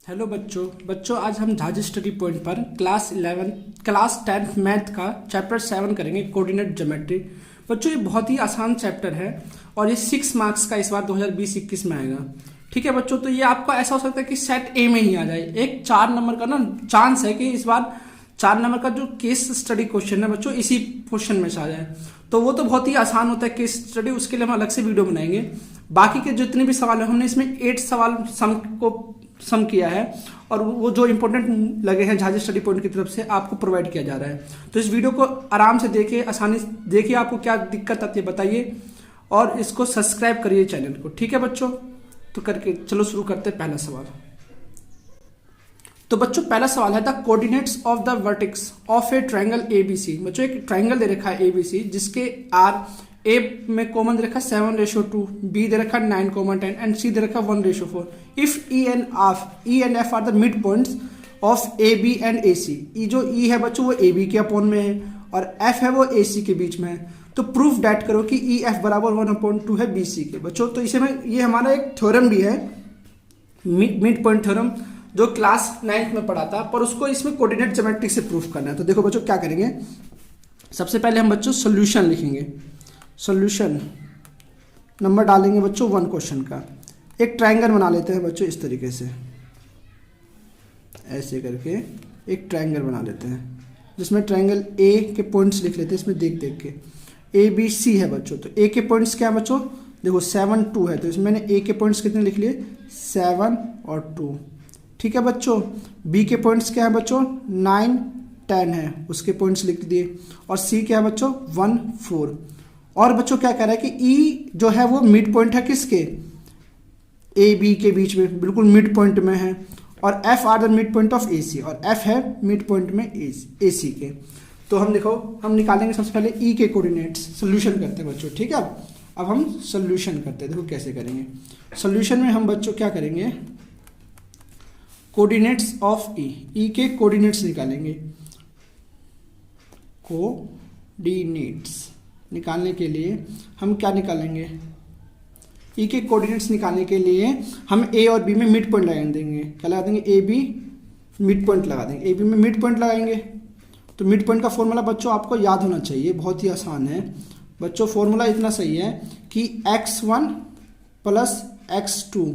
Hello बच्चों आज हम झाजी स्टडी पॉइंट पर क्लास 10 मैथ का चैप्टर 7 करेंगे कोऑर्डिनेट ज्योमेट्री। बच्चों ये बहुत ही आसान चैप्टर है और ये 6 मार्क्स का इस बार 2020-21 में आएगा। ठीक है बच्चों, तो ये आपका ऐसा हो सकता है कि सेट ए में ही आ जाए। एक 4 नंबर का ना चांस है कि इस बार 4 नंबर का जो केस स्टडी क्वेश्चन है बच्चों इसी क्वेश्चन में से आ जाए। तो वो तो बहुत ही आसान होता है केस स्टडी, उसके लिए हम अलग से वीडियो बनाएंगे। बाकी के जितने भी सवाल है हमने इसमें 8 सवाल सम किया है और वो जो इंपॉर्टेंट लगे हैं झाजी स्टडी पॉइंट की तरफ से आपको प्रोवाइड किया जा रहा है। तो इस वीडियो को आराम से देखिए, आसानी से देखिए, आपको क्या दिक्कत आती है बताइए और इसको सब्सक्राइब करिए चैनल को। ठीक है बच्चों, तो करके चलो शुरू करते हैं पहला सवाल। तो बच्चों पहला सवाल है the coordinates of the vertex of A triangle ABC. बच्चों एक ट्रायंगल दे रखा है एबीसी जिसके आर ए में कॉमन दे रखा है 7:2, बी दे रखा है 9:10 एंड सी दे रखा है 1:4। If E and F are the midpoints of A B and A C. E जो ई है बच्चों वो ए बी के अपॉन में है और एफ है वो ए सी के बीच में है। तो प्रूफ डैट करो कि ई एफ बराबर 1/2 है बी सी के। बच्चों तो इसे में ये हमारा एक थ्योरम भी है, मिड पॉइंट थ्योरम, जो क्लास 9th में पढ़ा था, पर उसको इसमें कोऑर्डिनेट ज्योमेट्री से प्रूफ करना है। तो देखो बच्चों क्या करेंगे, सबसे पहले हम बच्चों सोल्यूशन लिखेंगे। सोल्यूशन नंबर डालेंगे बच्चों 1 क्वेश्चन का। एक ट्रायंगल बना लेते हैं बच्चों इस तरीके से, ऐसे करके एक ट्रायंगल बना लेते हैं जिसमें ट्रायंगल ए के पॉइंट्स लिख लेते हैं इसमें देख देख के। ए बी सी है बच्चों, तो ए के पॉइंट्स क्या है बच्चों, देखो 7 2 है, तो इसमें मैंने ए के पॉइंट्स कितने लिख लिए 7 और 2। ठीक है बच्चों, बी के पॉइंट्स क्या है बच्चों 9 10 है, उसके पॉइंट्स लिख दिए। और सी क्या है बच्चों 1 4। और बच्चों क्या कह रहा है कि ई जो है वो मिड पॉइंट है किसके, ए बी के बीच में, बिल्कुल मिड पॉइंट में है। और F are the midpoint of A C, और एफ है मिड पॉइंट में ए सी के। तो हम देखो हम निकालेंगे सबसे पहले ई के कोऑर्डिनेट्स, सोल्यूशन करते हैं बच्चों। ठीक है, अब हम सोल्यूशन करते हैं। देखो कैसे करेंगे सोल्यूशन में हम बच्चों क्या करेंगे, कोऑर्डिनेट्स ऑफ ई के कोऑर्डिनेट्स निकालेंगे। कोऑर्डिनेट्स निकालने के लिए हम क्या निकालेंगे, ई के कोऑर्डिनेट्स निकालने के लिए हम ए और बी में मिड पॉइंट लगा देंगे। क्या लगा देंगे, ए बी मिड पॉइंट लगा देंगे। ए बी में मिड पॉइंट लगाएंगे तो मिड पॉइंट का फॉर्मूला बच्चों आपको याद होना चाहिए, बहुत ही आसान है बच्चों। फॉर्मूला इतना सही है कि x1 प्लस x2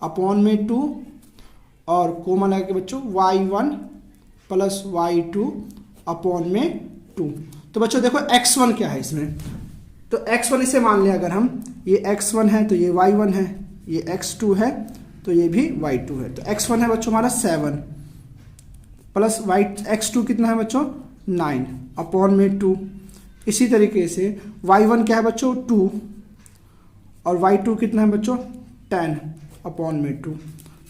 अपॉन में 2 और कोमा लगा के बच्चों y1 प्लस y2 अपॉन में 2। तो बच्चों देखो x1 क्या है इसमें, तो x1 इसे मान लिया अगर हम, ये x1 है तो ये y1 है, ये x2 है तो ये भी y2 है। तो x1 है बच्चों हमारा 7 प्लस x2 कितना है बच्चों 9 अपॉन में 2। इसी तरीके से y1 क्या है बच्चों 2 और y2 कितना है बच्चों 10 अपॉन में 2।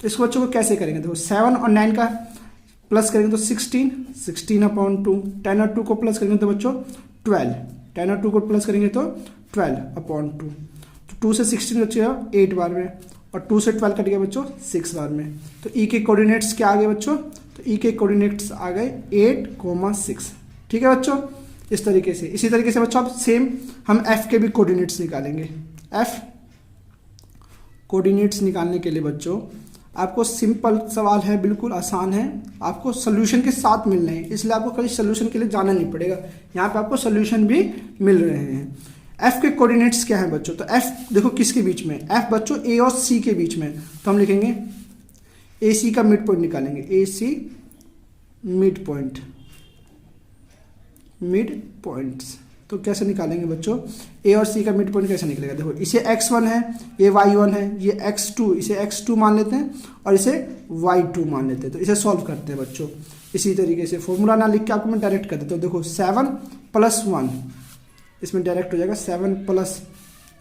तो इसको बच्चों को कैसे करेंगे, देखो 7 और 9 का प्लस करेंगे तो 16 अपॉन 2, 10 और 2 को प्लस करेंगे तो बच्चों 12, 10 और 2 को प्लस करेंगे तो 12 अपॉन 2। तो 2 से 16 बचेगा 8 बार में और 2 से 12 कट गया बच्चों 6 बार में। तो ई के कोऑर्डिनेट्स क्या आ गए बच्चों, तो ई के कोऑर्डिनेट्स आ गए 8,6। ठीक है बच्चों, इस तरीके से। इसी तरीके से बच्चों अब सेम हम एफ के भी कोऑर्डिनेट्स निकालेंगे। एफ कोऑर्डिनेट्स निकालने के लिए बच्चों आपको सिंपल सवाल है, बिल्कुल आसान है, आपको सोल्यूशन के साथ मिल रहे हैं, इसलिए आपको कहीं सोल्यूशन के लिए जाना नहीं पड़ेगा, यहाँ पे आपको सोल्यूशन भी मिल रहे हैं। एफ के कोऑर्डिनेट्स क्या है बच्चों, तो एफ देखो किसके बीच में, एफ बच्चों ए और सी के बीच में। तो हम लिखेंगे ए सी का मिड पॉइंट निकालेंगे, ए सी मिड पॉइंट्स। तो कैसे निकालेंगे बच्चों, ए और सी का मिड पॉइंट कैसे निकलेगा, देखो इसे x1 है, ये y1 है, ये x2, इसे x2 मान लेते हैं और इसे y2 मान लेते हैं। तो इसे सॉल्व करते हैं बच्चों इसी तरीके से। फॉर्मूला ना लिख के आपको मैं डायरेक्ट कर देता हूँ। देखो 7 + 1 इसमें डायरेक्ट हो जाएगा, 7 प्लस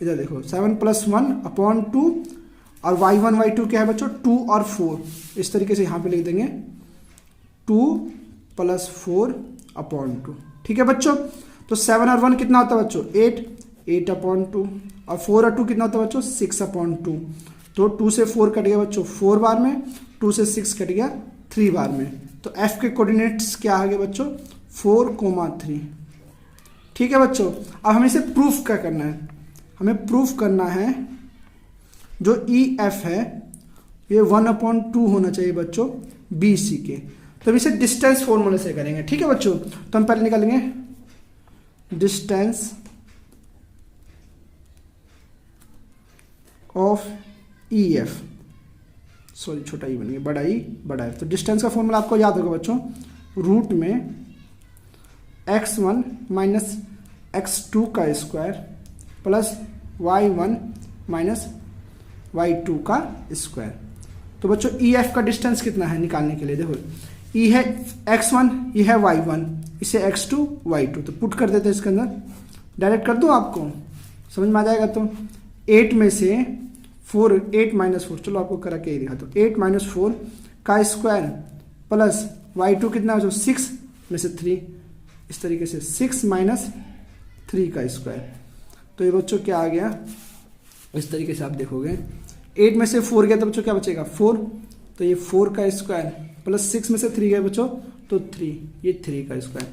इधर देखो 7 + 1 अपॉन 2 और y1 y2 क्या है बच्चों 2 और 4। इस तरीके से यहाँ पे लिख देंगे 2 + 4 अपॉन 2। ठीक है बच्चों, तो 7 और 1 कितना होता है बच्चों 8 अपॉन 2 और 4 और 2 कितना होता है बच्चों 6 अपॉन 2। तो 2 से 4 कट गया बच्चों 4 बार में, 2 से 6 कट गया 3 बार में। तो एफ के कोऑर्डिनेट्स क्या आ गए बच्चों 4,3। ठीक है बच्चों, अब हमें इसे प्रूफ क्या करना है, हमें प्रूफ करना है जो ई एफ है ये 1/2 होना चाहिए बच्चों बी सी के। तो हम इसे डिस्टेंस फॉर्मूले से करेंगे, ठीक है बच्चों। तो हम पहले निकालेंगे distance of E F, sorry छोटा ई बन गया, बड़ा ई बड़ा एफ। तो डिस्टेंस का फॉर्मूला आपको याद होगा बच्चों, रूट में x1 माइनस x2 का square plus y1 minus y2 का स्क्वायर। तो बच्चों ई एफ का डिस्टेंस कितना है निकालने के लिए, देखो ई है x1, ये है y1, इसे x2 y2, तो पुट कर देते हैं इसके अंदर, डायरेक्ट कर दूँ आपको समझ में आ जाएगा। तो 8 में से 4, 8 माइनस 4, चलो आपको करा के ही दिखा, तो 8 माइनस 4 का स्क्वायर प्लस y2 कितना है, 6 में से 3, इस तरीके से 6 माइनस 3 का स्क्वायर। तो ये बच्चों क्या आ गया, इस तरीके से आप देखोगे 8 में से 4 गया तो बच्चों क्या बचेगा 4, तो ये 4 का स्क्वायर प्लस 6 में से 3 गया बच्चों तो 3, ये 3 का स्क्वायर।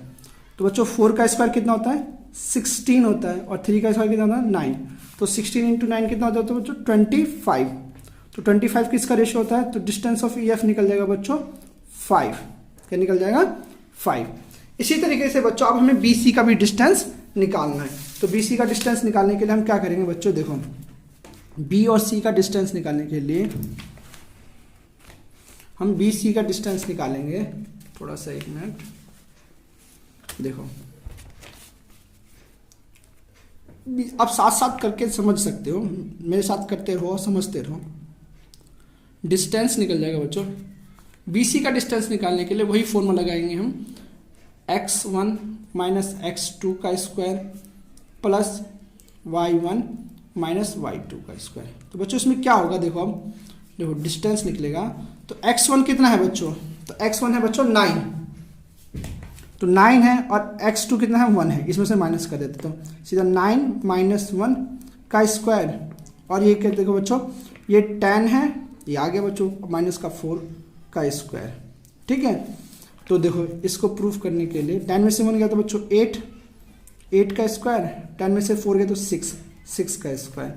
तो बच्चों 4 का स्क्वायर कितना होता है 16 होता है, और 3 का स्क्वायर कितना होता है 9, तो 16 इंटू 9 कितना होता है बच्चों 25। तो 25 किसका रेशियो होता है, तो डिस्टेंस ऑफ ई एफ निकल जाएगा बच्चों 5, क्या निकल जाएगा 5। इसी तरीके से बच्चों अब हमें बी सी का भी डिस्टेंस निकालना है। तो बी सी का डिस्टेंस निकालने के लिए हम क्या करेंगे बच्चों, देखो बी और सी का डिस्टेंस निकालने के लिए हम बी सी का डिस्टेंस निकालेंगे, थोड़ा सा 1 मिनट देखो, आप साथ साथ करके समझ सकते हो, मेरे साथ करते रहो समझते रहो। डिस्टेंस निकल जाएगा बच्चों, बी सी का डिस्टेंस निकालने के लिए वही फॉर्मूला लगाएंगे हम, x1 माइनस x2 का square plus y1 minus y2 का स्क्वायर। तो बच्चों इसमें क्या होगा, देखो अब देखो डिस्टेंस निकलेगा, तो x1 कितना है बच्चों, तो x1 है बच्चों 9, तो 9 है, और x2 कितना है 1 है, इसमें से माइनस कर देते तो सीधा 9 माइनस 1 का स्क्वायर, और ये क्या देखो बच्चों ये 10 है, ये आ गया बच्चों माइनस का 4 का स्क्वायर, ठीक है। तो देखो इसको प्रूफ करने के लिए 10 में से 1 गया तो बच्चों 8 का स्क्वायर, 10 में से 4 गया तो 6 का स्क्वायर।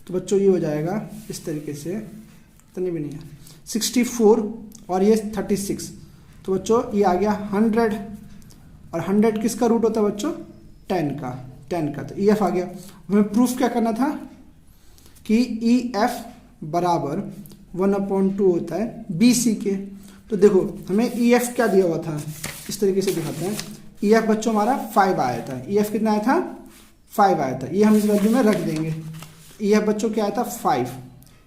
तो बच्चों ये हो जाएगा इस तरीके से, इतनी भी नहीं है 64 और ये 36, तो बच्चों ये आ गया 100, और 100 किसका रूट होता है बच्चों 10 का, तो ई एफ आ गया। हमें प्रूफ क्या करना था कि ई एफ बराबर 1/2 होता है बी सी के। तो देखो हमें ई एफ क्या दिया हुआ था, इस तरीके से दिखाते हैं। ई एफ बच्चों हमारा 5 आया था, ई एफ कितना आया था 5 आया था, ये हम इस वैल्यू में रख देंगे। ई एफ बच्चों क्या आया था 5,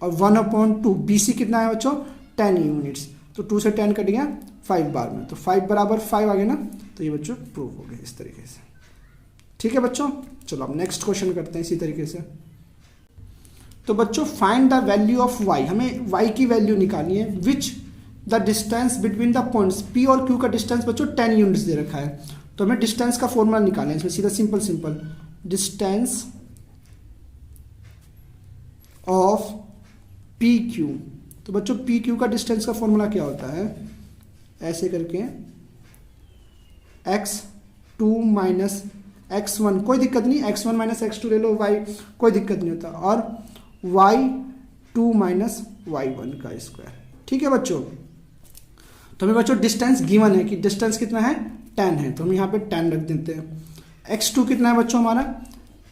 और 1/2 बी सी कितना है बच्चों 10 यूनिट्स, तो 2 से 10 कट गया 5 बार में, तो 5 बराबर 5 आ गया ना, तो ये बच्चों प्रूव हो गया इस तरीके से, ठीक है बच्चों। चलो अब नेक्स्ट क्वेश्चन करते हैं इसी तरीके से। तो बच्चों find the value of y, हमें y की वैल्यू निकालनी है, which the distance between the points p और q का डिस्टेंस बच्चों 10 यूनिट्स दे रखा है। तो हमें डिस्टेंस का फॉर्मूला निकालना है, इसमें सीधा simple distance of P Q. तो बच्चों पी क्यू का डिस्टेंस का फॉर्मूला क्या होता है, ऐसे करके x2 माइनस x1, कोई दिक्कत नहीं, x1 माइनस x2 ले लो, y कोई दिक्कत नहीं होता, और y2 माइनस y1 का स्क्वायर, ठीक है बच्चों। तो हमें बच्चों डिस्टेंस गिवन है कि डिस्टेंस कितना है 10 है, तो हम यहाँ पे 10 रख देते हैं। x2 कितना है बच्चों हमारा,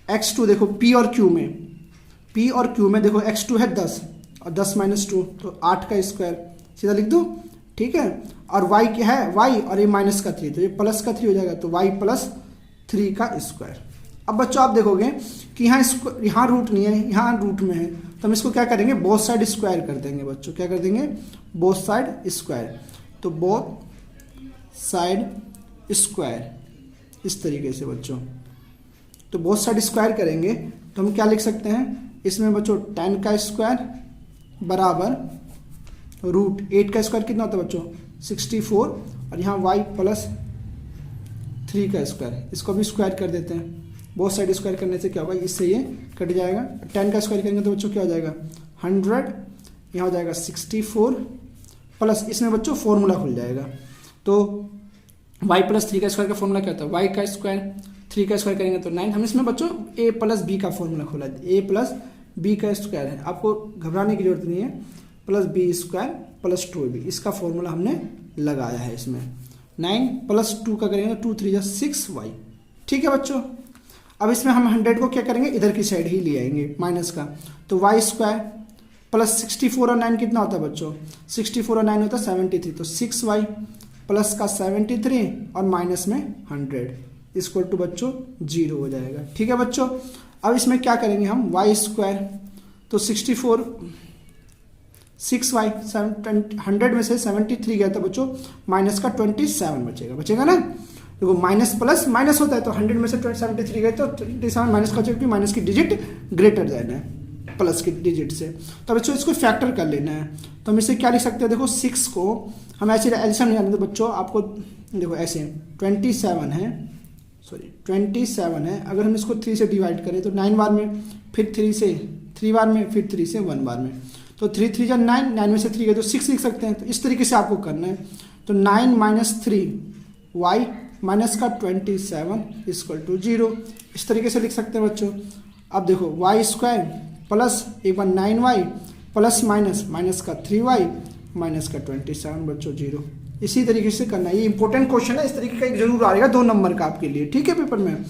x2 देखो p और q में देखो x2 है 10, और 10 माइनस 2 तो 8 का स्क्वायर, सीधा लिख दो, ठीक है। और y क्या है y, और ये माइनस का 3, तो ये प्लस का 3 हो जाएगा, तो y प्लस 3 का स्क्वायर। अब बच्चों आप देखोगे कि यहाँ रूट नहीं है, यहाँ रूट में है, तो हम इसको क्या करेंगे बोथ साइड स्क्वायर कर देंगे बच्चों, क्या कर देंगे बोथ साइड स्क्वायर। तो बोथ साइड स्क्वायर इस तरीके से बच्चों, तो बोथ साइड स्क्वायर करेंगे तो हम क्या लिख सकते हैं इसमें बच्चों 10 का स्क्वायर बराबर रूट 8 का स्क्वायर कितना होता है बच्चों 64, और यहाँ y प्लस 3 का स्क्वायर, इसको भी स्क्वायर कर देते हैं। बोथ साइड स्क्वायर करने से क्या होगा, इससे ये कट जाएगा, 10 का स्क्वायर करेंगे तो बच्चों क्या हो जाएगा 100, यहाँ हो जाएगा 64 प्लस, इसमें बच्चों फॉर्मूला खुल जाएगा। तो y प्लस 3 का स्क्वायर का फॉर्मूला क्या होता है, y का स्क्वायर 3 का स्क्वायर करेंगे तो 9। हम इसमें बच्चों a प्लस b का फॉर्मूला खोला, a प्लस b का स्क्वायर है, आपको घबराने की जरूरत नहीं है। Plus B square plus 2ab, इसका फॉर्मूला हमने लगाया है इसमें। 9 प्लस 2 का करेंगे तो 2 3 6y। ठीक है बच्चों, अब इसमें हम 100 को क्या करेंगे, इधर की साइड ही ले आएंगे माइनस का, तो वाई स्क्वायर प्लस 64 और 9 कितना होता है बच्चों, 64 और 9 होता है 73, तो 6y प्लस का 73 और माइनस में 100 इक्वल टू बच्चों 0 हो जाएगा। ठीक है बच्चों, अब इसमें क्या करेंगे हम, वाई स्क्वायर तो 64 6y 100 में से 73 गया था बच्चों, माइनस का 27 बचेगा ना। देखो माइनस प्लस माइनस होता है, तो 100 में से 73 गए तो 27 माइनस का, क्योंकि माइनस की डिजिट ग्रेटर देन है प्लस की डिजिट से, तो बच्चों इसको फैक्टर कर लेना है। तो हम इसे क्या लिख सकते हैं, देखो 6 को हम ऐसे एल्सियम नहीं जानते बच्चों, आपको देखो ऐसे 27 है, अगर हम इसको 3 से डिवाइड करें तो 9 बार में, फिर 3 से 3 बार में, फिर 3 से 1 बार में, तो 3 3 जा 9, 9 में से 3 गए तो 6 लिख सकते हैं। तो इस तरीके से आपको करना है, तो 9 माइनस 3 वाई माइनस का 27 इक्वल टू 0, इस तरीके से लिख सकते हैं बच्चों। अब देखो वाई स्क्वायर प्लस एक बार 9y प्लस माइनस का 3y माइनस का 27 बच्चों 0, इसी तरीके से करना है। ये इंपॉर्टेंट क्वेश्चन है, इस तरीके का एक जरूर आएगा 2 नंबर का आपके लिए, ठीक है, पेपर में।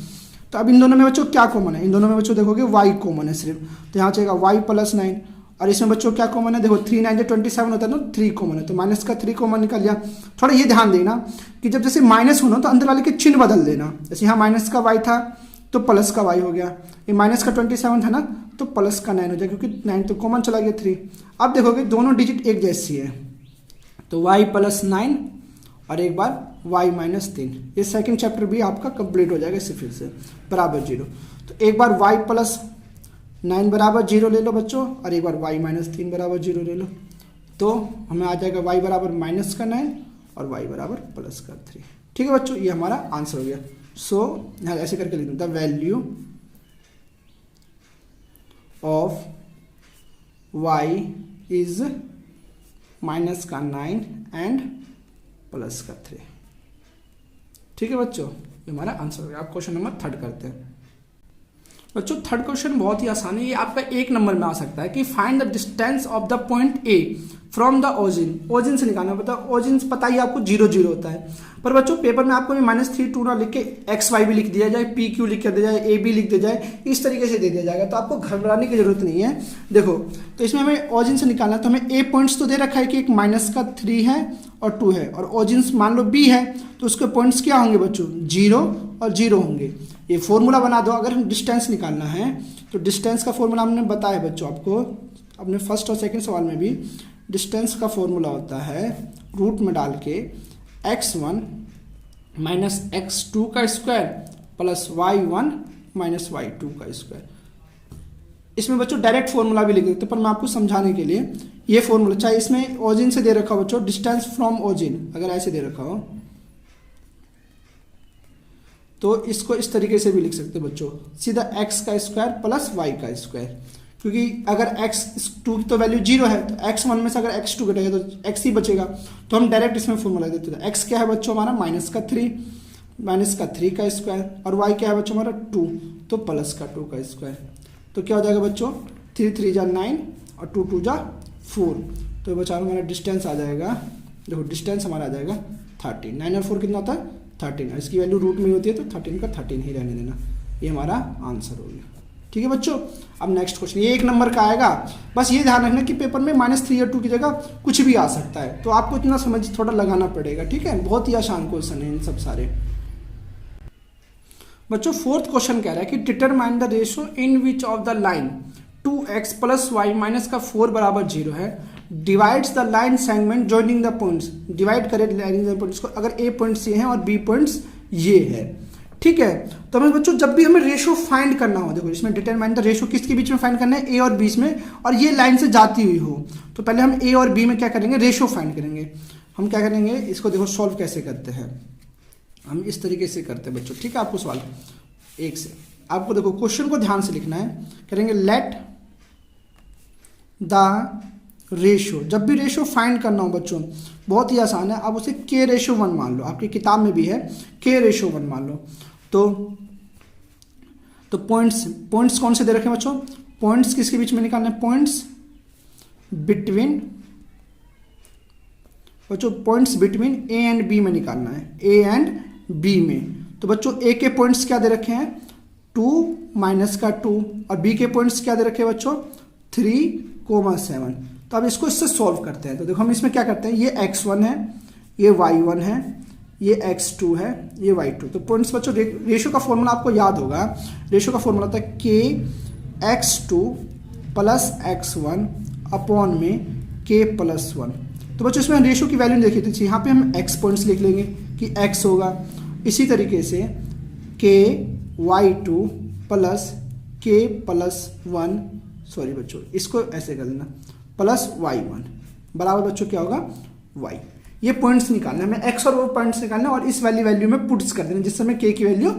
तो अब इन दोनों में बच्चों क्या कॉमन है, इन दोनों में बच्चों देखोगे y कॉमन है सिर्फ, तो यहाँ चाहिए y प्लस 9, और इसमें बच्चों क्या कॉमन है, देखो 3 9 27 होता है ना, 3 कॉमन है, तो माइनस का 3 कॉमन निकल गया। थोड़ा ये ध्यान देना कि जब जैसे माइनस होना तो अंदर वाले के चिन्ह बदल देना, जैसे यहाँ माइनस का y था तो प्लस का y हो गया, ये माइनस का 27 था ना तो प्लस का 9 हो जाएगा, क्योंकि 9 तो कॉमन चला गया 3। अब देखोगे दोनों डिजिट एक जैसी है, तो y प्लस 9 और एक बार y माइनस 3, ये सेकंड चैप्टर भी आपका कंप्लीट हो जाएगा इससे फिर से बराबर 0। तो एक बार y प्लस 9 बराबर 0 ले लो बच्चों, और एक बार y माइनस 3 बराबर 0 ले लो, तो हमें आ जाएगा y बराबर माइनस का 9 और y बराबर प्लस का 3। ठीक है बच्चों, ये हमारा आंसर हो गया। सो यहाँ ऐसे करके लिख दूँ, the value of y is minus का 9 एंड प्लस का 3। ठीक है बच्चों, ये हमारा आंसर हो गया। आप क्वेश्चन नंबर 3 करते हैं बच्चों। थर्ड क्वेश्चन बहुत ही आसान है, ये आपका 1 नंबर में आ सकता है कि find the distance of the point A from the origin. Origin से निकालना पड़ता है, ओरिजिन पता ही आपको 0 0 होता है, पर बच्चों पेपर में आपको -3 2 ना लिख के एक्स वाई भी लिख दिया जाए, पी क्यू लिख दिया जाए, ए बी लिख दिया जाए, इस तरीके से दे दिया जाएगा, तो आपको घबराने की जरूरत नहीं है। देखो तो इसमें हमें ओरिजिन से निकालना है, तो हमें ए पॉइंट्स तो दे रखा है कि एक माइनस का 3 है और 2 है, और ओरिजिन मान लो बी है, तो उसके पॉइंट्स क्या होंगे बच्चों, 0 और 0 होंगे। ये फॉर्मूला बना दो, अगर हम डिस्टेंस निकालना है तो डिस्टेंस का फॉर्मूला हमने बताया बच्चों आपको अपने फर्स्ट और सेकंड सवाल में भी। डिस्टेंस का फॉर्मूला होता है रूट में डाल के x1 माइनस x2 का square plus y1 minus y2 का स्क्वायर। इसमें बच्चों डायरेक्ट फॉर्मूला भी लिख देते, पर मैं आपको समझाने के लिए ये फॉर्मूला, चाहे इसमें ओरिजिन से दे रखा हो बच्चों, डिस्टेंस फ्रॉम ओरिजिन अगर ऐसे दे रखा हो तो इसको इस तरीके से भी लिख सकते हैं बच्चों, सीधा x का स्क्वायर प्लस y का स्क्वायर, क्योंकि अगर x2 की तो वैल्यू 0 है, तो x1 में से अगर x2 घटेगा तो x ही बचेगा, तो हम डायरेक्ट इसमें फॉर्मूला देते हैं। x क्या है बच्चों हमारा माइनस का 3 का स्क्वायर, और y क्या है बच्चों हमारा 2, तो प्लस का 2 का स्क्वायर। तो क्या हो जाएगा बच्चों 3 3 जा 9 और 2 2 जा 4, तो बच्चा हमारा डिस्टेंस आ जाएगा, देखो डिस्टेंस हमारा आ जाएगा 13। 9 और 4 कितना होता है 13, इसकी वैल्यू रूट में होती है तो 13 का 13 ही रहने देना, ये हमारा आंसर हो गया। ठीक है बच्चों, अब नेक्स्ट क्वेश्चन, ये 1 नंबर का आएगा, बस ये ध्यान रखना कि पेपर में -3 और 2 की जगह कुछ भी आ सकता है, तो आपको इतना समझ थोड़ा लगाना पड़ेगा। ठीक है, बहुत ही आसान क्वेश्चन है इन सब सारे बच्चों। 4th क्वेश्चन कह रहा है कि determine the ratio in which of the line 2x plus y minus का 4 बराबर 0 है, divides the line segment joining the points. Divide करे लाइन पॉइंट्स को, अगर ए पॉइंट्स ये हैं और बी पॉइंट्स ये है। ठीक है, तो हमें बच्चों जब भी हमें रेशियो फाइंड करना हो, देखो इसमें डिटरमाइन द रेशियो किसके बीच में फाइंड करना है, ए और बी में, और ये लाइन से जाती हुई हो, तो पहले हम ए और बी में क्या करेंगे, रेशियो फाइंड करेंगे। हम क्या करेंगे, इसको देखो सॉल्व कैसे करते हैं, हम इस तरीके से करते हैं बच्चों। ठीक है, आपको सवाल 1 से, आपको देखो क्वेश्चन को ध्यान से लिखना है, करेंगे लेट द रेशियो। जब भी रेशियो फाइंड करना हो बच्चों बहुत ही आसान है, आप उसे k रेशियो 1 मान लो, आपकी किताब में भी है k रेशियो 1 मान लो। तो पॉइंट्स कौन से दे रखे हैं बच्चों, पॉइंट्स किसके बीच में निकालने हैं, पॉइंट्स बिटवीन बच्चों points between A and B में निकालना है, ए एंड बी में। तो बच्चों ए के पॉइंट्स क्या दे रखे हैं 2 माइनस का 2 और बी के पॉइंट्स क्या दे रखे हैं बच्चों 3,7। तो अब इसको इससे सॉल्व करते हैं। तो देखो हम इसमें क्या करते हैं, ये x1 है, ये y1 है, ये x2 है, ये y2। तो पॉइंट्स बच्चों रेशियो का फॉर्मूला आपको याद होगा, रेशियो का फॉर्मूला होता है k x2 plus x1 upon में k प्लस 1। तो बच्चों इसमें रेशियो की वैल्यू देखी थी, यहाँ पे हम x पॉइंट्स लिख लेंगे कि x होगा। इसी तरीके से k y2 plus k plus 1, sorry बच्चों इसको ऐसे कर लेना, प्लस y1 बराबर बच्चों क्या होगा y। ये पॉइंट्स निकालना है, हमें x और वो पॉइंट्स निकालना और इस वैल्यू में पुट्स कर देना जिससे हमें k की वैल्यू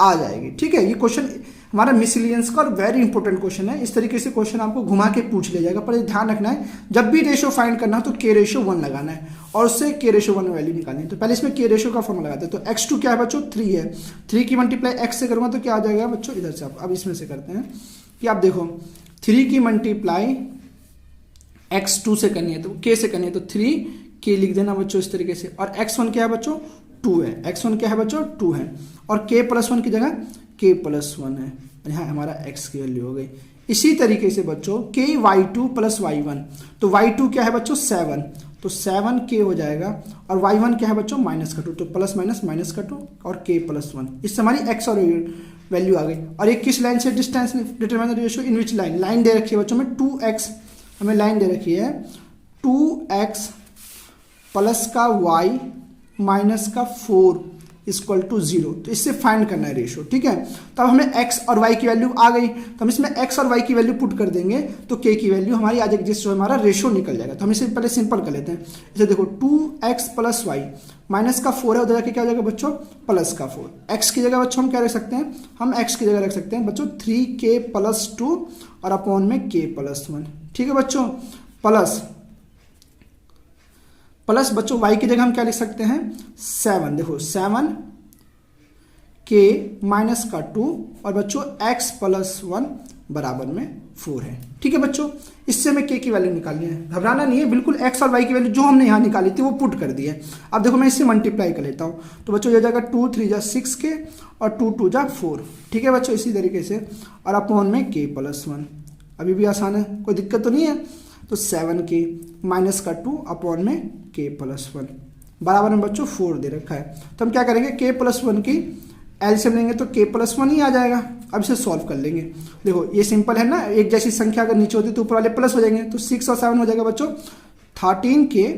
आ जाएगी। ठीक है, ये क्वेश्चन हमारा मिसलियंस का और वेरी इंपॉर्टेंट क्वेश्चन है। इस तरीके से क्वेश्चन आपको घुमा के पूछ लिया जाएगा, पर ध्यान रखना है जब भी रेशियो फाइंड करना हो तो k रेशियो 1 लगाना है और उससे k रेशियो 1 वैल्यू निकालनी है। तो पहले इसमें k रेशियो का फॉर्मूला लगाते हैं। तो x2 क्या है बच्चों 3 है, 3 की मल्टीप्लाई x से करूँगा तो क्या आ जाएगा बच्चों, इधर से अब इसमें से करते हैं कि आप देखो 3 की मल्टीप्लाई x2 से करनी है तो k से करनी है, तो 3k लिख देना बच्चों इस तरीके से। और x1 क्या है बच्चों 2 है, x1 क्या है बच्चों 2 है और k प्लस 1 की जगह k प्लस 1 है, यहाँ हमारा x की वैल्यू हो गई। इसी तरीके से बच्चों k y2 प्लस y1, तो y2 क्या है बच्चों 7, तो 7k हो जाएगा और y1 क्या है बच्चों माइनस का 2, तो प्लस माइनस का 2 और k प्लस 1। इससे हमारी x और वैल्यू आ गई। और एक किस लाइन से distance determine the ratio in which line, line दे रखी है बच्चों में 2x, हमें लाइन दे रखी है 2x प्लस का y माइनस का 4 इक्वल टू 0। तो इससे फाइंड करना है रेशियो। ठीक है, तब हमें x और y की वैल्यू आ गई, तो हम इसमें x और y की वैल्यू पुट कर देंगे तो k की वैल्यू हमारी आ जाएगी, जिससे हमारा रेशियो निकल जाएगा। तो हम इसे पहले सिंपल कर लेते हैं। इसे देखो 2x प्लस y माइनस का 4 है, उधर जाके क्या हो जाएगा बच्चों प्लस का 4। x की जगह बच्चों हम क्या रख सकते हैं, हम x की जगह रख सकते हैं बच्चों 3k प्लस 2 और अपॉन में k प्लस 1। ठीक है बच्चों, प्लस बच्चों y की जगह हम क्या लिख सकते हैं 7, देखो 7k माइनस का 2 और बच्चों x प्लस 1 बराबर में 4 है। ठीक है बच्चों, इससे हमें k की वैल्यू निकालनी है, घबराना नहीं है बिल्कुल। x और y की वैल्यू जो हमने यहाँ निकाली थी वो पुट कर दी है। अब देखो मैं इससे मल्टीप्लाई कर लेता हूँ, तो बच्चों ये जाएगा 2 3 जा 6k और 2 2 जा 4। ठीक है बच्चों, इसी तरीके से और अपॉन में k प्लस 1, अभी भी आसान है, कोई दिक्कत तो नहीं है। तो 7k माइनस का 2 अपॉन में k प्लस 1 बराबर में बच्चों 4 दे रखा है। तो हम क्या करेंगे k प्लस 1 की एलसीएम लेंगे तो k प्लस 1 ही आ जाएगा। अब इसे सॉल्व कर लेंगे। देखो ये सिंपल है ना, एक जैसी संख्या अगर नीचे होती तो ऊपर वाले प्लस हो जाएंगे, तो 6 और 7 हो जाएगा बच्चों 13k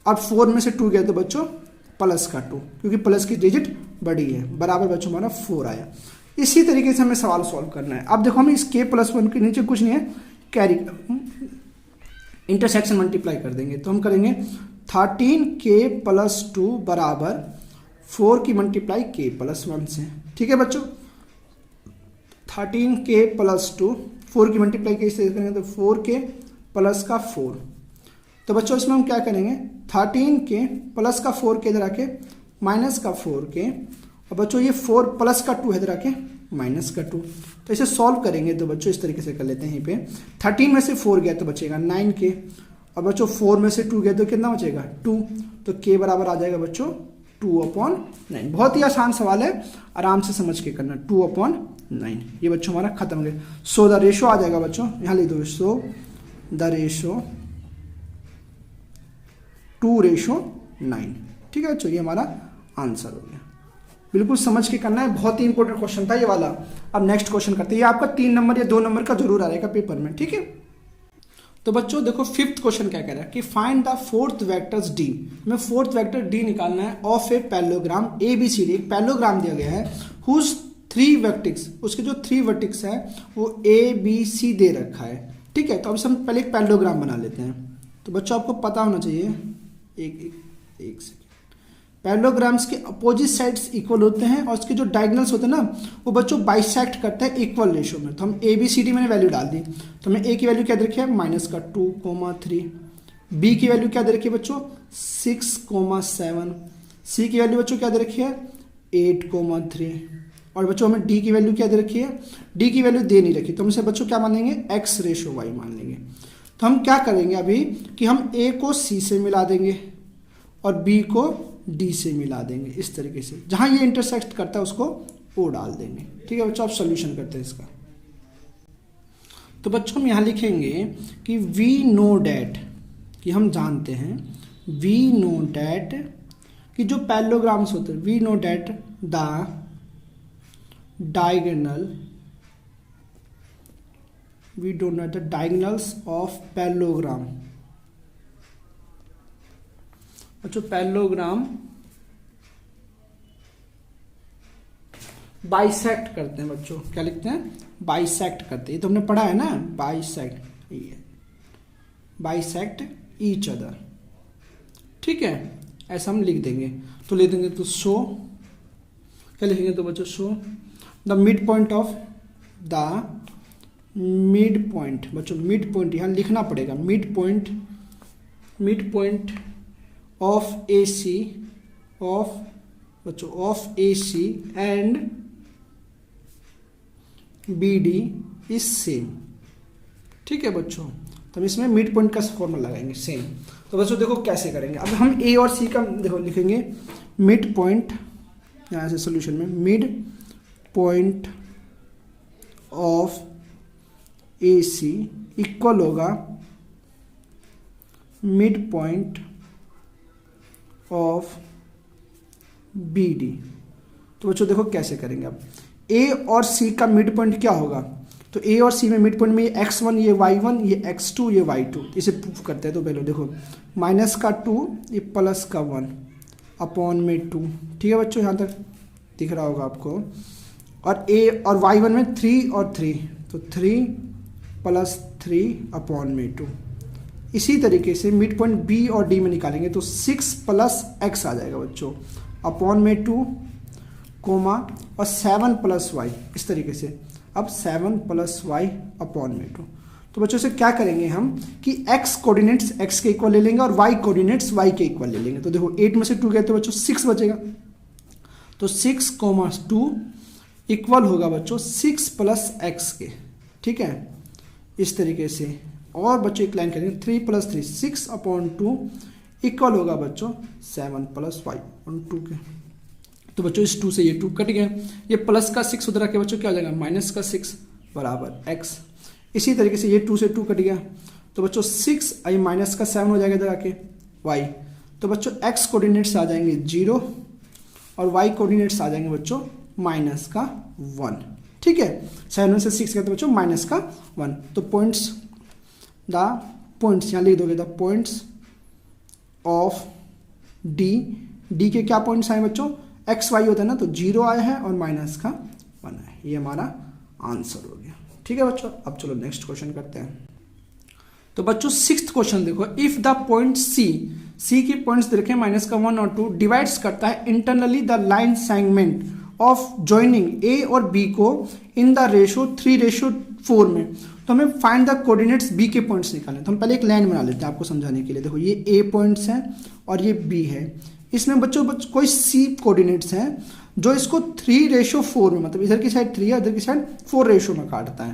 और 4 में से 2 गया तो बच्चों प्लस का 2, क्योंकि प्लस की डिजिट बड़ी है, बराबर बच्चों हमारा 4 आया। इसी तरीके से हमें सवाल सॉल्व करना है। अब देखो हम इस k प्लस 1 के नीचे कुछ नहीं है, कैरी इंटरसेक्शन मल्टीप्लाई कर देंगे। तो हम करेंगे 13k प्लस 2 बराबर 4 की मल्टीप्लाई k प्लस 1 से। ठीक है बच्चों, 13k प्लस 2 4 की मल्टीप्लाई कैसे करेंगे, तो 4k प्लस का 4। तो बच्चों इसमें हम क्या करेंगे 13k प्लस का 4k इधर आके माइनस का 4k और बच्चों ये 4 प्लस का 2 इधर आके माइनस का 2। तो इसे सॉल्व करेंगे तो बच्चों इस तरीके से कर लेते हैं। यहीं पे 13 में से 4 गया तो बचेगा 9k और बच्चों 4 में से 2 गया तो कितना बचेगा 2, तो k बराबर आ जाएगा बच्चों 2/9। बहुत ही आसान सवाल है, आराम से समझ के करना। 2/9 ये बच्चों हमारा खत्म हो गया। सो द रेशो आ जाएगा बच्चों, यहाँ लिख दो, सो द रेशो 2/9। ठीक है बच्चों, ये हमारा आंसर हो गया। बिल्कुल समझ के करना है, बहुत ही इंपॉर्टेंट क्वेश्चन था ये वाला। अब नेक्स्ट क्वेश्चन करते हैं, ये आपका 3 नंबर या 2 नंबर का जरूर आ रहेगा पेपर में। ठीक है, तो बच्चों देखो 5th क्वेश्चन क्या कह रहा है कि find the 4th vectors d। हमें 4th वेक्टर d निकालना है ऑफ ए पैरेललोग्राम ABCD। एक पैरेललोग्राम दिया गया है हुज 3 वर्टेक्स, उसके जो 3 वर्टेक्स है वो ABC दे रखा है। ठीक है, तो अब हम पहले एक पैरेललोग्राम बना लेते हैं। तो बच्चों आपको पता होना चाहिए, एक सेकेंड, पैरेललोग्राम्स के अपोजिट साइड्स इक्वल होते हैं और उसके जो डायगोनल्स होते हैं ना वो बच्चों बाइसेक्ट करते हैं इक्वल रेशियो में। तो हम ABCD मैंने वैल्यू डाल दी, तो हमें A की वैल्यू क्या दे रखी है माइनस का 2,3, B की वैल्यू क्या दे रखी है बच्चों 6,7, C की वैल्यू बच्चों क्या दे रखी है 8,3 और बच्चों हमें D की वैल्यू क्या दे रखी है, D की वैल्यू दे नहीं रखी, तो हम इसे बच्चों क्या मान लेंगे X/Y मान लेंगे। तो हम क्या करेंगे अभी कि हम A को C से मिला देंगे और बी को डी से मिला देंगे इस तरीके से। जहाँ ये इंटरसेक्ट करता है उसको ओ डाल देंगे। ठीक है बच्चों, आप सोल्यूशन करते हैं इसका। तो बच्चों हम यहाँ लिखेंगे कि वी नो डैट, कि हम जानते हैं, वी नो डैट कि जो पैरेललोग्राम्स होते हैं, we know that the diagonal, we don't know the diagonals of parallelogram. बच्चों पैरेललोग्राम बाइसेक्ट करते हैं। बच्चों क्या लिखते हैं? बाइसेक्ट करते हैं। ये तो हमने पढ़ा है ना, बाइसेक्ट, ये बाइसेक्ट ईच अदर। ठीक है, ऐसा हम लिख देंगे। तो लिख देंगे तो शो, क्या लिखेंगे तो बच्चों show the midpoint of the midpoint. बच्चों मिड पॉइंट यहाँ लिखना पड़ेगा, midpoint of A C, of बच्चों of A C and B D is same. ठीक है बच्चों, तो हम इसमें मिड पॉइंट का फॉर्मूला लगाएंगे सेम। तो बच्चों देखो कैसे करेंगे। अब हम ए और सी का देखो लिखेंगे मिड पॉइंट, यहाँ से सोल्यूशन में midpoint of A C equal होगा midpoint of B D. तो बच्चों देखो कैसे करेंगे। अब ए और सी का मिड पॉइंट क्या होगा? तो ए और सी में मिड पॉइंट में ये x1, ये y1, ये x2, ये y2, इसे प्रूफ करते हैं। तो पहले देखो माइनस का 2, ये प्लस का 1 अपॉन में 2। ठीक है बच्चों, यहाँ तक दिख रहा होगा आपको। और ए और y1 में 3 और 3, तो 3 प्लस 3 अपॉन में 2। इसी तरीके से मिड पॉइंट बी और डी में निकालेंगे तो 6 प्लस x आ जाएगा बच्चों, अपॉन में 2 कोमा और 7 प्लस वाई, इस तरीके से। अब 7 प्लस वाई अपॉन में 2। तो बच्चों से क्या करेंगे हम कि x कोऑर्डिनेट्स x के इक्वल ले लेंगे और y कोऑर्डिनेट्स y के इक्वल ले लेंगे। तो देखो 8 में से 2 गए तो बच्चों 6 बचेगा। तो 6 कोमा 2 इक्वल होगा बच्चों 6 प्लस x के। ठीक है, इस तरीके से। और बच्चों एक लाइन करेंगे 3 प्लस 3 6 अपॉन 2 इक्वल होगा बच्चों 7 प्लस वाई अपॉन 2 के। तो बच्चों इस 2 से ये 2 कट गया, ये प्लस का 6 उधर आके बच्चों क्या हो जाएगा माइनस का 6 बराबर x। इसी तरीके से ये 2 से 2 कट गया, तो बच्चों 6 आई माइनस का 7 हो जाएगा इधर आके y। तो बच्चों x कोऑर्डिनेट्स आ जाएंगे 0 और y कोऑर्डिनेट्स आ जाएंगे बच्चों माइनस का 1। ठीक है, 7 से 6 का तो बच्चों माइनस का 1। तो पॉइंट्स यहाँ लिख दोगे द पॉइंट्स ऑफ डी के क्या पॉइंट्स आए बच्चों? एक्स वाई होता है ना, तो 0 आया है और माइनस का 1 है। ये हमारा आंसर हो गया। ठीक है बच्चों, अब चलो नेक्स्ट क्वेश्चन करते हैं। तो बच्चों 6th क्वेश्चन देखो, इफ द पॉइंट सी की पॉइंट्स देखें माइनस का 1 और 2 डिवाइड्स करता है internally the line segment of joining A और बी को इन द रेशो 3:4 में। तो हमें फाइंड द कोऑर्डिनेट्स बी के पॉइंट्स निकालने। तो हम पहले एक लाइन बना लेते हैं आपको समझाने के लिए। देखो ये ए पॉइंट्स हैं और ये बी है। इसमें बच्चों कोई सी कोऑर्डिनेट्स हैं जो इसको 3:4 में, मतलब इधर की साइड 3 है इधर की साइड 4 रेशो में काटता है।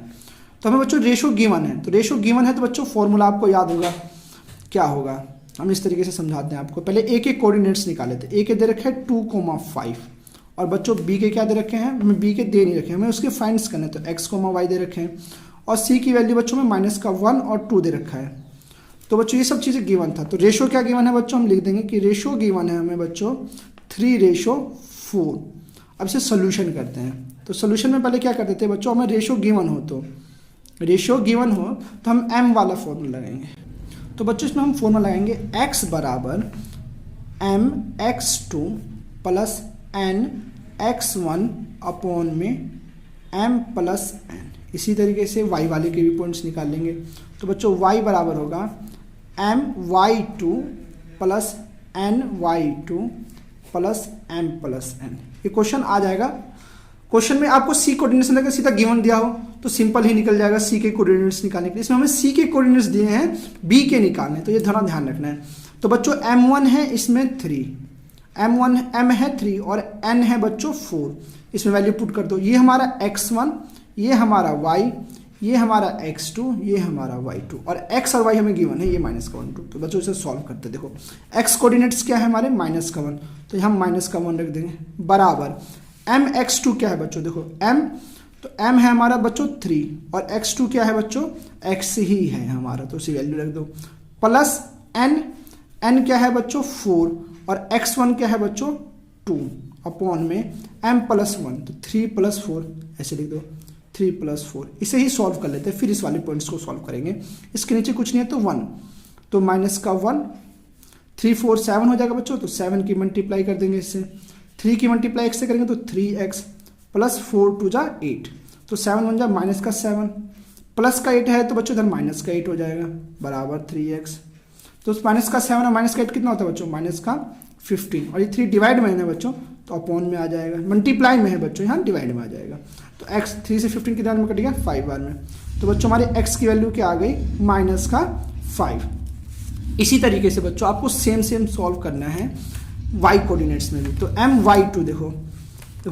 तो हमें बच्चों रेशो गिवन है, तो रेशो गिवन है तो बच्चों फॉर्मूला आपको याद होगा क्या होगा। हम इस तरीके से समझाते हैं आपको। पहले ए के कोऑर्डिनेट्स निकाले थे। ए के दे रखे हैं 2,5 और बच्चों बी के क्या दे रखे हैं? हमें बी के दे नहीं रखे, हमें उसके फाइंड्स करने। तो x, y दे रखे हैं और सी की वैल्यू बच्चों में माइनस का 1 और 2 दे रखा है। तो बच्चों ये सब चीज़ें गिवन था। तो रेशो क्या गिवन है बच्चों? हम लिख देंगे कि रेशो गिवन है हमें बच्चों 3:4। अब इसे सोल्यूशन करते हैं। तो सोल्यूशन में पहले क्या करते थे बच्चों? हमें रेशो गिवन हो तो हम m वाला फॉर्मूला लगाएंगे। तो बच्चों इसमें हम फॉर्मूला लगाएंगे x बराबर mx2 प्लस nx1 अपॉन में m प्लस n। इसी तरीके से y वाले के भी पॉइंट्स निकाल लेंगे। तो बच्चों y बराबर होगा my2 plus ny2 plus m plus n। ये क्वेश्चन आ जाएगा। क्वेश्चन में आपको सी कोऑर्डिनेट्स लगा सीधा गिवन दिया हो तो सिंपल ही निकल जाएगा सी के कोऑर्डिनेट्स निकालने के लिए। इसमें हमें सी के कोऑर्डिनेट्स दिए हैं बी के निकालने, तो ये थोड़ा ध्यान रखना है। तो बच्चों m1 है इसमें 3, m है 3 और n है बच्चों 4। इसमें वैल्यू पुट कर दो। ये हमारा x1, ये हमारा y, ये हमारा x2, ये हमारा y2, और x और y हमें गिवन है, ये माइनस का 1 2। तो बच्चों इसे सॉल्व करते हैं। देखो x कोऑर्डिनेट्स क्या है हमारे, माइनस का 1, तो हम माइनस का 1 रख देंगे, बराबर mx2 क्या है बच्चों, देखो m, तो m है हमारा बच्चों 3, और x2 क्या है बच्चों, x ही है हमारा, तो उसी वैल्यू रख दो, प्लस n क्या है बच्चों 4, और x1 क्या है बच्चों 2, अपॉन में m प्लस 1, तो 3 प्लस 4 ऐसे लिख दो, 3 प्लस 4। इसे ही सॉल्व कर लेते हैं, फिर इस वाले पॉइंट्स को सॉल्व करेंगे। इसके नीचे कुछ नहीं है तो 1, तो माइनस का 1, 3 4 7 हो जाएगा बच्चों, तो 7 की मल्टीप्लाई कर देंगे इससे, 3 की मल्टीप्लाई x से करेंगे तो 3x, प्लस 4 2 जा 8, तो 7 1 जा माइनस का 7, प्लस का 8 है तो बच्चों इधर माइनस का 8 हो जाएगा, बराबर 3x। तो माइनस का 7 और माइनस का 8 कितना होता है बच्चों, माइनस का 15, और ये 3 डिवाइड में है ना बच्चों, तो अपॉन में आ जाएगा, मल्टीप्लाई में है बच्चों, यहाँ डिवाइड में आ जाएगा, तो x 3 से 15 कितने बार में कटेगा, 5 बार में, तो बच्चों हमारे x की वैल्यू क्या आ गई, माइनस का 5। इसी तरीके से बच्चों आपको सेम सॉल्व करना है y कोऑर्डिनेट्स में भी। तो my2 देखो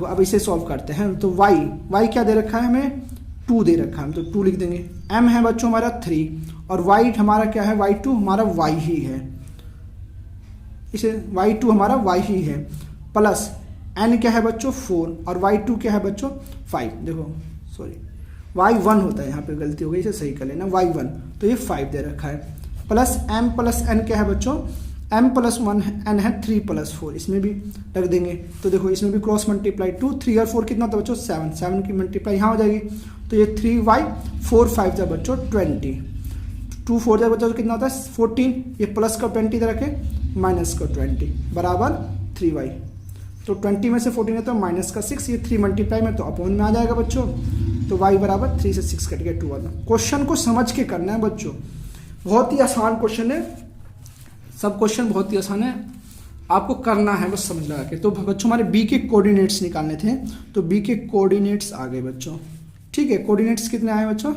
अब इसे सॉल्व करते हैं। तो y क्या दे रखा है हमें, 2 दे रखा है, तो 2 लिख देंगे, m है बच्चों हमारा 3, और y हमारा क्या है, y2 हमारा y ही है, इसे y2 हमारा y ही है, प्लस n क्या है बच्चों 4, और y2 क्या है बच्चों 5, देखो सॉरी y1 होता है, यहाँ पे गलती हो गई, इसे सही कर लेना, y1, तो ये 5 दे रखा है, प्लस m प्लस n क्या है बच्चों, m प्लस 1 n है 3 प्लस 4, इसमें भी रख देंगे, तो देखो इसमें भी क्रॉस मल्टीप्लाई 2 3 और 4 कितना होता है बच्चों 7, 7 की मल्टीप्लाई यहाँ हो जाएगी, तो ये 3y 4 5 जा बच्चों 20, 2 4 जा बच्चों कितना होता है 14, ये प्लस का 20 इधर रखे, माइनस का 20, बराबर 3y, तो 20 में से 14 है तो माइनस का 6, ये 3 मल्टीप्लाई में तो अपॉन में आ जाएगा बच्चों, तो y बराबर 3 से 6 कट गया 2 वाला। क्वेश्चन को समझ के करना है बच्चों, बहुत ही आसान क्वेश्चन है, सब क्वेश्चन बहुत ही आसान है, आपको करना है बस समझ लगा के। तो बच्चों हमारे b के कोऑर्डिनेट्स निकालने थे, तो b के कोऑर्डिनेट्स आ गए बच्चों, ठीक है, कोऑर्डिनेट्स कितने आए बच्चों,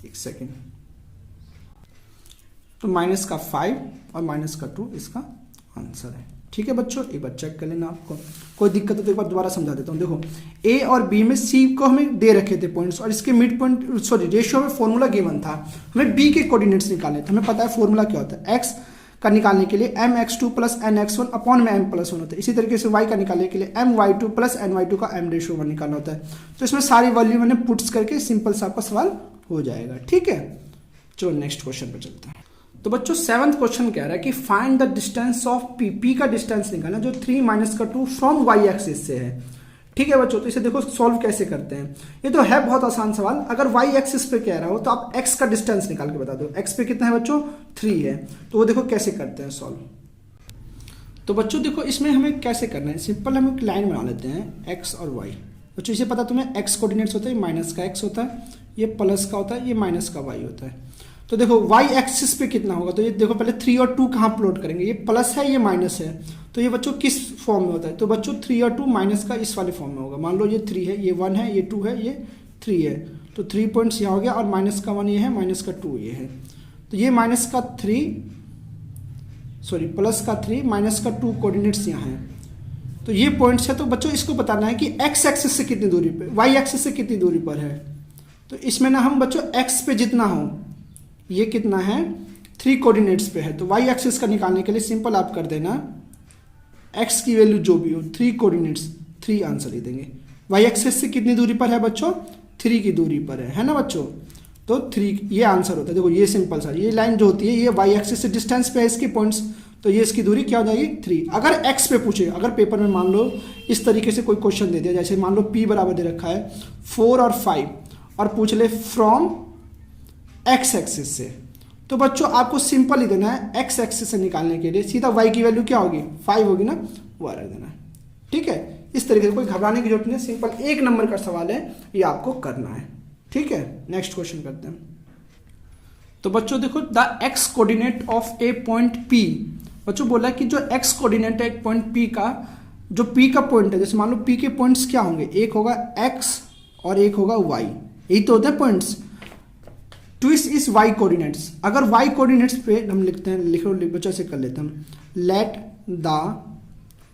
एक सेकेंड, तो माइनस का 5 और माइनस का 2 इसका आंसर है, ठीक है बच्चों, एक बार चेक कर लेना, आपको कोई दिक्कत हो तो एक बार दोबारा समझा देता हूँ। देखो a और b में c को हमें दे रखे थे पॉइंट्स, और इसके मिड पॉइंट सॉरी रेशियो में फॉर्मूला गिवन था, हमें b के कोऑर्डिनेट्स निकालने थे, हमें पता है फॉर्मूला क्या होता है, x का निकालने के लिए mx2 प्लस nx1 अपॉन में m प्लस 1 होता है, इसी तरीके से y का निकालने के लिए my2 प्लस ny2 का m/1 निकालना होता है, तो इसमें सारी वैल्यू मैंने पुट्स करके सिंपल सा आपका सवाल हो जाएगा, ठीक है। चलो नेक्स्ट क्वेश्चन पे चलते हैं। तो बच्चों 7th क्वेश्चन कह रहा है कि find the distance of p का डिस्टेंस निकालना जो 3 माइनस का 2 फ्रॉम y एक्सिस से है, ठीक है बच्चों। तो इसे देखो सॉल्व कैसे करते हैं, ये तो है बहुत आसान सवाल। अगर y एक्सिस पे कह रहा हो तो आप x का डिस्टेंस निकाल के बता दो, x पे कितना है बच्चों 3 है, तो वो देखो कैसे करते हैं सॉल्व। तो बच्चों देखो इसमें हमें कैसे करना है, सिंपल हम एक लाइन बना लेते हैं x और y। बच्चों इसे पता तुम्हें x कोऑर्डिनेट्स होता है, माइनस का x होता है, ये प्लस का होता है, ये माइनस का y होता है। तो देखो y एक्सिस पे कितना होगा, तो ये देखो पहले 3 और 2 कहाँ प्लॉट करेंगे, ये प्लस है ये माइनस है, तो ये बच्चों किस फॉर्म में होता है, तो बच्चों 3 और 2 माइनस का इस वाले फॉर्म में होगा। मान लो ये 3 है, ये 1 है, ये 2 है, ये 3 है, तो 3 पॉइंट्स यहाँ हो गया, और माइनस का 1 ये है, माइनस का 2 ये है, तो ये माइनस का 3 सॉरी प्लस का 3 माइनस का 2 कोऑर्डिनेट्स यहाँ है, तो ये पॉइंट्स है। तो बच्चों इसको बताना है कि x एक्सिस से कितनी दूरी पे, y एक्सिस से कितनी दूरी पर है। तो इसमें ना हम बच्चों x पे जितना हो, ये कितना है 3 कोऑर्डिनेट्स पे है, तो y एक्सिस का निकालने के लिए सिंपल आप कर देना x की वैल्यू जो भी हो 3 कोऑर्डिनेट्स 3 आंसर ही देंगे। y एक्सिस से कितनी दूरी पर है बच्चों 3 की दूरी पर है ना बच्चों, तो 3 ये आंसर होता है। देखो ये सिंपल सा, ये लाइन जो होती है ये y एक्सिस से डिस्टेंस पे है इसके पॉइंट्स, तो ये इसकी दूरी क्या हो जाएगी 3। अगर x पे पूछे, अगर पेपर में मान लो इस तरीके से कोई क्वेश्चन दे दिया, जैसे मान लो p बराबर दे रखा है 4 और 5 और पूछ ले फ्रॉम x एक्सिस से, तो बच्चों आपको सिंपल ही देना है x एक्सिस से निकालने के लिए सीधा y की वैल्यू क्या होगी 5 होगी ना, वो रख देना है, ठीक है। इस तरीके से कोई घबराने की जरूरत नहीं है, सिंपल 1 नंबर का सवाल है, ये आपको करना है, ठीक है। नेक्स्ट क्वेश्चन करते हैं। तो बच्चों देखो the x coordinate of A point p, बच्चों बोला कि जो x कोऑर्डिनेट है एक पॉइंट p का, जो p का पॉइंट है, जैसे मान लो p के पॉइंट्स क्या होंगे, एक होगा x और एक होगा y, यही तो होते हैं points. Twist is y coordinates, अगर y कोऑर्डिनेट्स पे हम लिखते हैं, लिखो बच्चों से कर लेते हैं, लेट द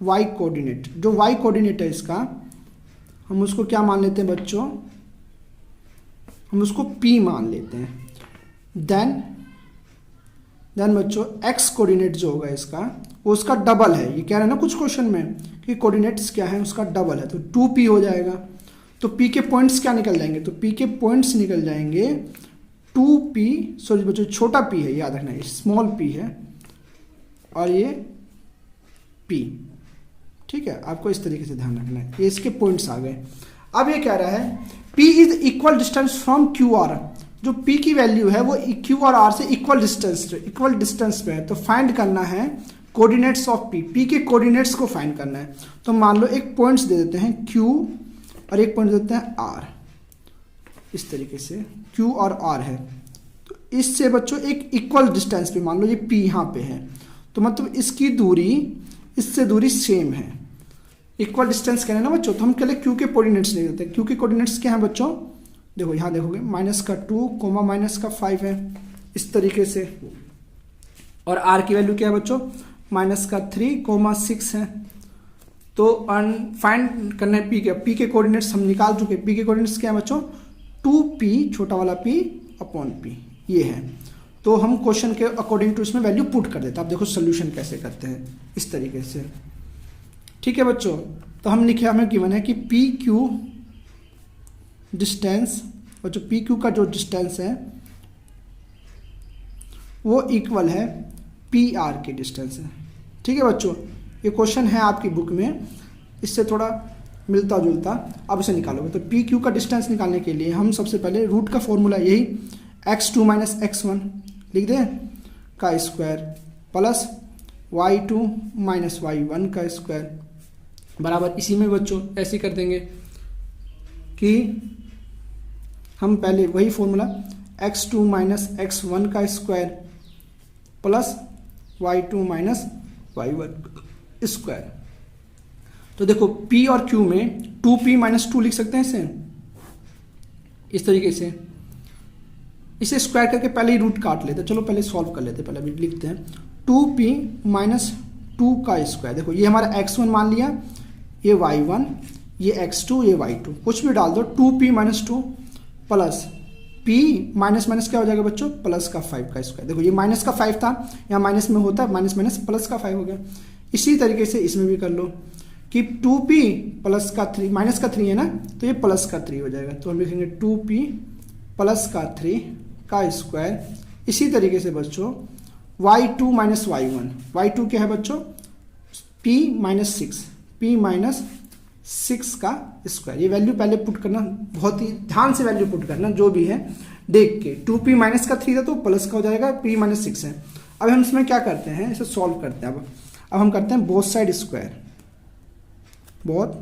y कोऑर्डिनेट, जो y कोऑर्डिनेट है इसका हम उसको क्या मान लेते हैं बच्चों हम उसको P मान लेते हैं। देन बच्चों x कोऑर्डिनेट जो होगा इसका, वो उसका डबल है। ये कह रहा है ना कुछ क्वेश्चन में कि कोऑर्डिनेट्स क्या है, उसका डबल है, तो 2p हो जाएगा। तो p के पॉइंट्स क्या निकल जाएंगे, तो p के पॉइंट्स निकल जाएंगे 2p, सॉरी बच्चों छोटा p है, याद रखना, ये स्मॉल p है और ये p, ठीक है, आपको इस तरीके से ध्यान रखना है। ये इसके पॉइंट्स आ गए। अब ये कह रहा है p is equal distance from Q R, जो p की वैल्यू है वो q और r से इक्वल डिस्टेंस पे है, तो फाइंड करना है कोऑर्डिनेट्स ऑफ p के कोऑर्डिनेट्स को फाइंड करना है। तो मान लो एक पॉइंट्स दे देते हैं q और एक पॉइंट देते हैं r, इस तरीके से q और r है, तो इससे बच्चों एक इक्वल डिस्टेंस पे, मान लो ये p यहाँ पे है, तो मतलब इसकी दूरी इससे दूरी सेम है, इक्वल डिस्टेंस कहना है ना बच्चों। तो हम पहले q के कोऑर्डिनेट्स ले लेते हैं। q के कोऑर्डिनेट्स क्या है बच्चों, देखो यहाँ देखोगे -2 -5 है, इस तरीके से, और r की वैल्यू क्या है बच्चों, -3 6 है। तो फाइंड करना है p के कोऑर्डिनेट्स हम निकाल चुके। p के कोऑर्डिनेट्स क्या है बच्चों, 2p छोटा वाला p अपॉन p, ये है। तो हम क्वेश्चन के अकॉर्डिंग टू इसमें वैल्यू पुट कर देते हैं। आप देखो सोल्यूशन कैसे करते हैं, इस तरीके से, ठीक है बच्चों। तो हम लिखे, हमें गिवन है कि पी क्यू डिस्टेंस, और जो पी क्यू का जो डिस्टेंस है वो इक्वल है पी आर के डिस्टेंस है, ठीक है बच्चों। ये क्वेश्चन है आपकी बुक में, इससे थोड़ा मिलता जुलता, आप इसे निकालोगे। तो पी क्यू का डिस्टेंस निकालने के लिए हम सबसे पहले रूट का फॉर्मूला यही x2 - x1 लिख दें का स्क्वायर प्लस y2 - y1 का स्क्वायर बराबर, इसी में बच्चों ऐसे कर देंगे कि हम पहले वही फॉर्मूला x2 - x1 का square plus y2 - y1 square. तो देखो p और q में 2p - 2 लिख सकते हैं इसे, इस तरीके से। इसे स्क्वायर करके पहले ही रूट काट लेते हैं। चलो पहले सॉल्व कर लेते हैं, पहले अभी लिखते हैं 2p - 2 का स्क्वायर। देखो ये हमारा x1 मान लिया, ये y1, ये x2, ये y2, कुछ भी डाल दो। 2p - 2 प्लस p माइनस क्या हो जाएगा बच्चों, प्लस का 5 का स्क्वायर। देखो ये माइनस का 5 था, यहाँ माइनस में होता है, माइनस प्लस का 5 हो गया। इसी तरीके से इसमें भी कर लो कि 2p प्लस का 3, माइनस का 3 है ना, तो ये प्लस का 3 हो जाएगा। तो हम लिखेंगे 2p प्लस का 3 का स्क्वायर। इसी तरीके से बच्चों y2 - y1, y2 क्या है बच्चों, p - 6 का स्क्वायर। ये वैल्यू पहले पुट करना, बहुत ही ध्यान से वैल्यू पुट करना, जो भी है देख के। 2p माइनस का 3 था तो प्लस का हो जाएगा, p - 6 है। अब हम इसमें क्या करते हैं, इसे सॉल्व करते हैं। अब हम करते हैं both side square, both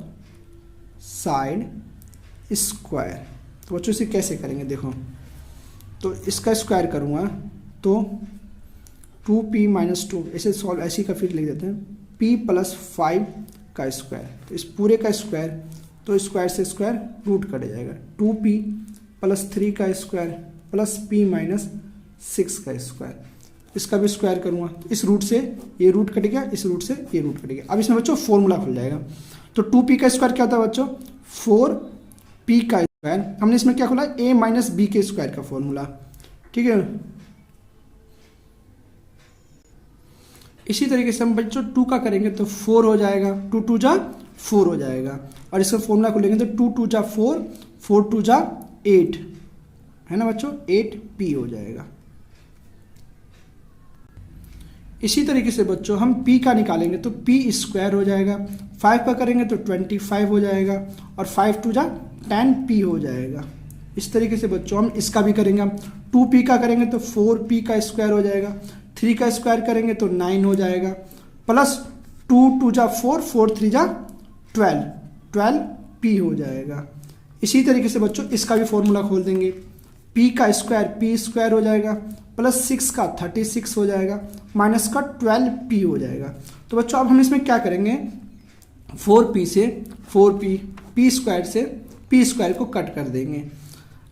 side square. तो बच्चों इसे कैसे करेंगे, देखो तो इसका स्क्वायर करूँगा तो 2p - 2, ऐसे सॉल्व ऐसे का फिर लिख देते हैं p + 5 का स्क्वायर। तो इस पूरे का स्क्वायर, तो स्क्वायर से स्क्वायर रूट कट जाएगा। 2p + 3 का स्क्वायर प्लस p - 6 का स्क्वायर। इसका भी स्क्वायर करूँगा तो इस रूट से ये रूट कट गया, इस रूट से ये रूट कट गया। अब इसमें बच्चों फॉर्मूला खुल जाएगा। तो 2p का स्क्वायर क्या होता है बच्चों, 4p का स्क्वायर। हमने इसमें क्या खोला, a - b के स्क्वायर का फॉर्मूला, ठीक है। इसी तरीके से हम बच्चों 2 का करेंगे तो 4 हो जाएगा, 2 2 जा 4 हो जाएगा। और इसका फॉर्मूला खोलेंगे तो 2 2 जा 4, 4 2 जा 8 है ना बच्चों, 8p हो जाएगा। इसी तरीके से बच्चों हम p का निकालेंगे तो p स्क्वायर हो जाएगा, 5 का करेंगे तो 25 हो जाएगा, और 5 2 जा 10p हो जाएगा। इस तरीके से बच्चों हम इसका भी करेंगे। हम 2p का करेंगे तो 4p का स्क्वायर हो जाएगा, 3 का स्क्वायर करेंगे तो 9 हो जाएगा, प्लस 2 2 जा 4, 4 3 जा 12, 12p हो जाएगा। इसी तरीके से बच्चों इसका भी फॉर्मूला खोल देंगे, p का स्क्वायर p स्क्वायर हो जाएगा, प्लस 6 का 36 हो जाएगा, माइनस का 12p हो जाएगा। तो बच्चों अब हम इसमें क्या करेंगे, 4p से 4p, p स्क्वायर से p स्क्वायर को कट कर देंगे।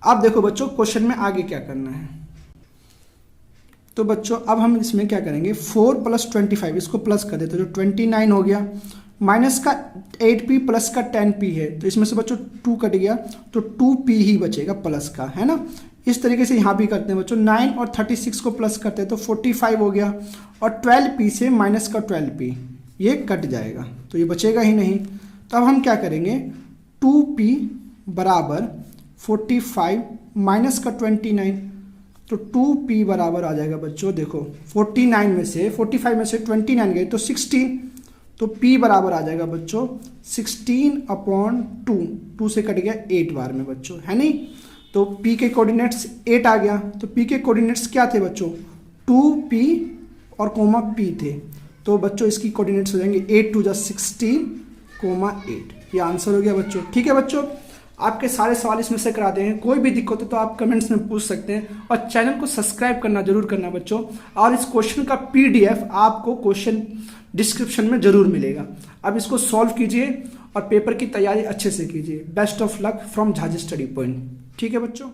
अब देखो बच्चों क्वेश्चन में आगे क्या करना है। तो बच्चों अब हम इसमें क्या करेंगे, 4 + 25, इसको प्लस कर देते, जो 29 हो गया, माइनस का 8p प्लस का 10p है, तो इसमें से बच्चों 2 कट गया तो 2p ही बचेगा प्लस का, है ना। इस तरीके से यहाँ भी करते हैं बच्चों, 9 और 36 को प्लस करते हैं तो 45 हो गया, और 12p से माइनस का 12p ये कट जाएगा तो ये बचेगा ही नहीं। तो अब हम क्या करेंगे, 2p बराबर 45 माइनस का 29, तो 2p बराबर आ जाएगा बच्चों, देखो 45 में से 29 गए तो 16, तो p बराबर आ जाएगा बच्चों 16/2, 2 से कट गया 8 बार में बच्चों, है नहीं। तो p के कोऑर्डिनेट्स 8 आ गया, तो p के कोऑर्डिनेट्स क्या थे बच्चों, 2p और कोमा p थे, तो बच्चों इसकी कोऑर्डिनेट्स हो जाएंगे 8 2 16,8, ये आंसर हो गया बच्चों। ठीक है बच्चों, आपके सारे सवाल इसमें से कराते हैं, कोई भी दिक्कत हो तो आप कमेंट्स में पूछ सकते हैं, और चैनल को सब्सक्राइब करना जरूर करना बच्चों, और इस क्वेश्चन का PDF आपको क्वेश्चन डिस्क्रिप्शन में जरूर मिलेगा। अब इसको सॉल्व कीजिए और पेपर की तैयारी अच्छे से कीजिए। Best of luck from Jhaji study point. ठीक है बच्चों।